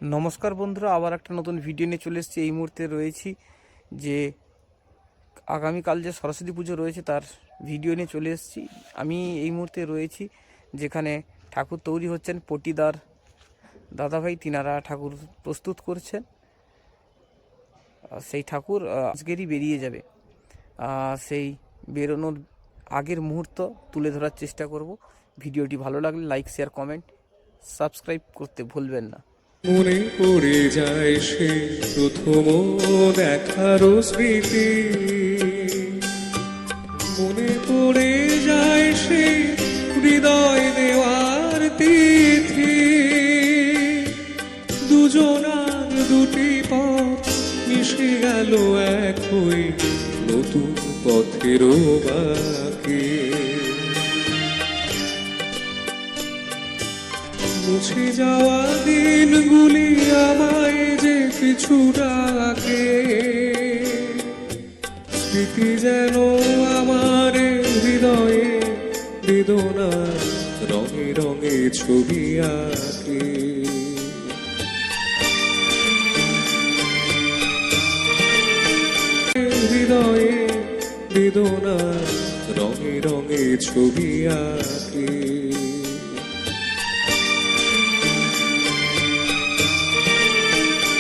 নমস্কার বন্ধুরা, আবার একটা নতুন ভিডিও নিয়ে চলে এসেছি। এই মুহূর্তে রয়েছি যে আগামীকাল যে সরস্বতী পুজো রয়েছে তার ভিডিও নিয়ে চলে এসেছি। আমি এই মুহূর্তে রয়েছি যেখানে ঠাকুর তৈরি হচ্ছেন, পটিদার দাদাভাই তিনারা ঠাকুর প্রস্তুত করছেন। সেই ঠাকুর আজকেরই বেরিয়ে যাবে। সেই বেরোনোর আগের মুহূর্ত তুলে ধরার চেষ্টা করব। ভিডিওটি ভালো লাগলে লাইক, শেয়ার, কমেন্ট, সাবস্ক্রাইব করতে ভুলবেন না। মনে পড়ে যায় সে প্রথম দেখার স্মৃতি, মনে পড়ে যায় সে হৃদয় দেওয়ার তিথি। দুজনার দুটি পথ মিশে গেল এক হয়ে নতুন পথেরও বাকি। মুছে যাওয়া দিনগুলি আমায় যে কিছু ডাকে, স্মৃতি যেন আমার হৃদয়ে বেদনা রঙে রঙে ছবি আঁকে। হৃদয়ে বেদনা রঙে রঙে ছবি আঁকে।